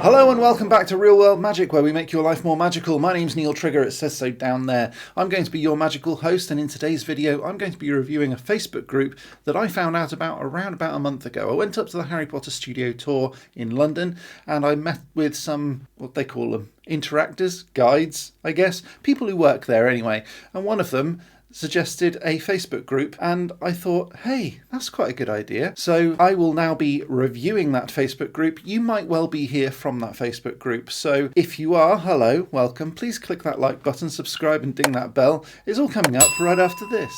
Hello and welcome back to Real World Magic, where we make your life more magical. My name's Neil Trigger, it says so down there. I'm going to be your magical host, and in today's video I'm going to be reviewing a Facebook group that I found out about around about a month ago. I went up to the Harry Potter studio tour in London and I met with some, what they call them, interactors, guides, I guess, people who work there anyway, and one of them suggested a Facebook group and I thought, hey, that's quite a good idea. So I will now be reviewing that Facebook group. You might well be here from that Facebook group. So if you are, hello, welcome. Please click that like button, subscribe and ding that bell. It's all coming up right after this.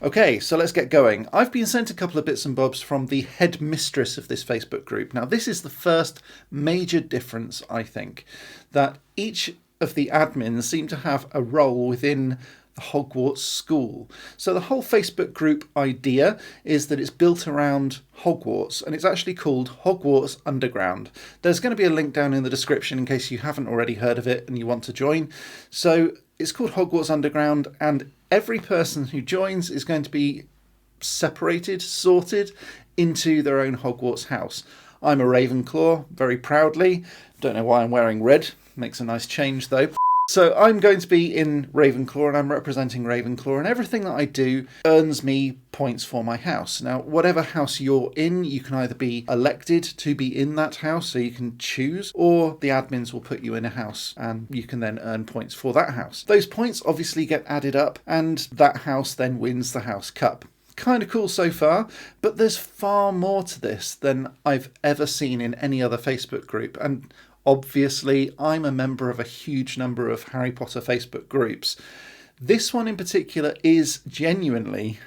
Okay, so let's get going. I've been sent a couple of bits and bobs from the headmistress of this Facebook group. Now, this is the first major difference, I think, that each of the admins seem to have a role within the Hogwarts school. So the whole Facebook group idea is that it's built around Hogwarts, and it's actually called Hogwarts Underground. There's going to be a link down in the description in case you haven't already heard of it and you want to join. So it's called Hogwarts Underground, and every person who joins is going to be separated, sorted into their own Hogwarts house. I'm a Ravenclaw, very proudly. Don't know why I'm wearing red. Makes a nice change though. So I'm going to be in Ravenclaw and I'm representing Ravenclaw, and everything that I do earns me points for my house. Now, whatever house you're in, you can either be elected to be in that house, so you can choose, or the admins will put you in a house and you can then earn points for that house. Those points obviously get added up and that house then wins the House Cup. Kind of cool so far, but there's far more to this than I've ever seen in any other Facebook group. And obviously, I'm a member of a huge number of Harry Potter Facebook groups. This one in particular is genuinely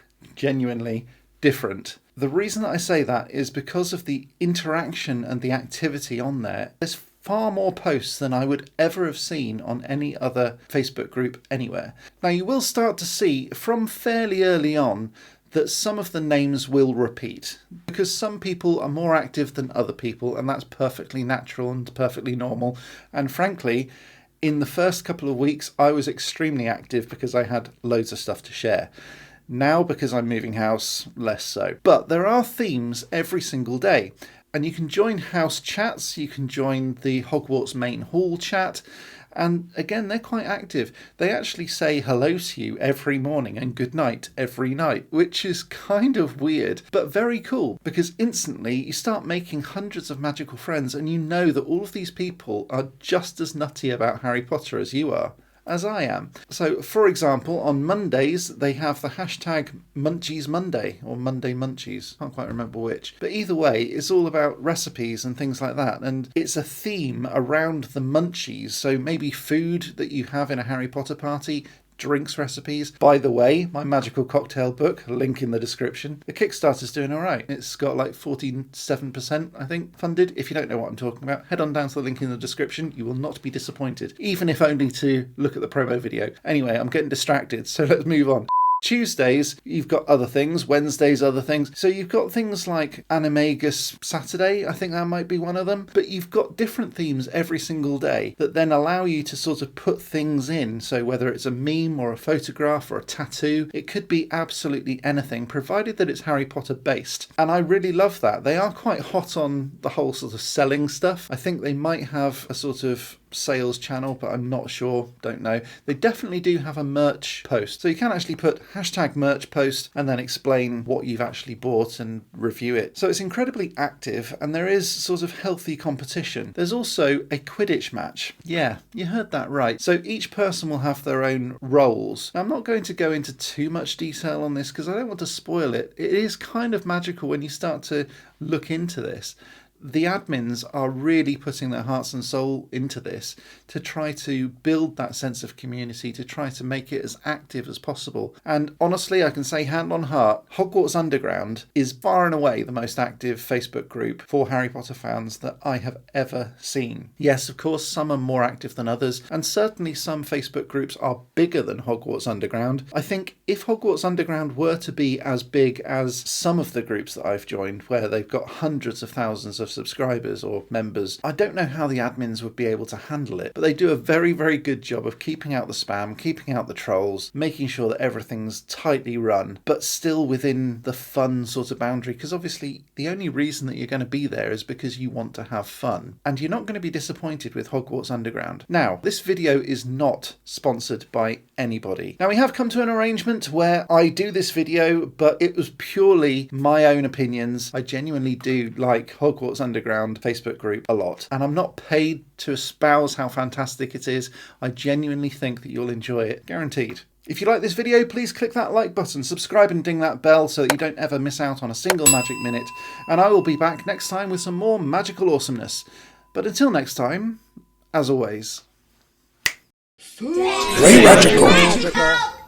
different. The reason that I say that is because of the interaction and the activity on there. There's far more posts than I would ever have seen on any other Facebook group anywhere. Now, you will start to see from fairly early on that some of the names will repeat, because some people are more active than other people, and that's perfectly natural and perfectly normal. And frankly, in the first couple of weeks, I was extremely active because I had loads of stuff to share. Now, because I'm moving house, less so. But there are themes every single day, and you can join house chats, you can join the Hogwarts main hall chat, and again, they're quite active. They actually say hello to you every morning and good night every night, which is kind of weird, but very cool, because instantly you start making hundreds of magical friends and you know that all of these people are just as nutty about Harry Potter as you are. As I am. So, for example, on Mondays, they have the hashtag Munchies Monday, or Monday Munchies. Can't quite remember which. But either way, it's all about recipes and things like that. And it's a theme around the munchies. So maybe food that you have in a Harry Potter party, drinks recipes. By the way, my magical cocktail book, link in the description. The Kickstarter's doing all right. It's got like 47%, I think, funded. If you don't know what I'm talking about, head on down to the link in the description. You will not be disappointed, even if only to look at the promo video. Anyway, I'm getting distracted, so let's move on. Tuesdays, you've got other things. Wednesdays, other things. So you've got things like Animagus Saturday, I think that might be one of them. But you've got different themes every single day that then allow you to sort of put things in. So whether it's a meme or a photograph or a tattoo, it could be absolutely anything, provided that it's Harry Potter based. And I really love that. They are quite hot on the whole sort of selling stuff. I think they might have a sort of sales channel, but I'm not sure, don't know. They definitely do have a merch post, so you can actually put hashtag merch post and then explain what you've actually bought and review it. So it's incredibly active, and there is sort of healthy competition. There's also a Quidditch match. Yeah, you heard that right. So each person will have their own roles. Now, I'm not going to go into too much detail on this because I don't want to spoil it. It is kind of magical when you start to look into this. The admins are really putting their hearts and soul into this to try to build that sense of community, to try to make it as active as possible. And honestly, I can say hand on heart, Hogwarts Underground is far and away the most active Facebook group for Harry Potter fans that I have ever seen. Yes, of course, some are more active than others, and certainly some Facebook groups are bigger than Hogwarts Underground. I think if Hogwarts Underground were to be as big as some of the groups that I've joined, where they've got hundreds of thousands of subscribers or members. I don't know how the admins would be able to handle it, but they do a very, very good job of keeping out the spam, keeping out the trolls, making sure that everything's tightly run, but still within the fun sort of boundary, because obviously the only reason that you're going to be there is because you want to have fun, and you're not going to be disappointed with Hogwarts Underground. Now, this video is not sponsored by anybody. Now, we have come to an arrangement where I do this video, but it was purely my own opinions. I genuinely do like Hogwarts Underground Facebook group a lot, and I'm not paid to espouse how fantastic it is. I genuinely think that you'll enjoy it, guaranteed. If you like this video, please click that like button, subscribe and ding that bell so that you don't ever miss out on a single magic minute, and I will be back next time with some more magical awesomeness. But until next time, as always, Stay magical.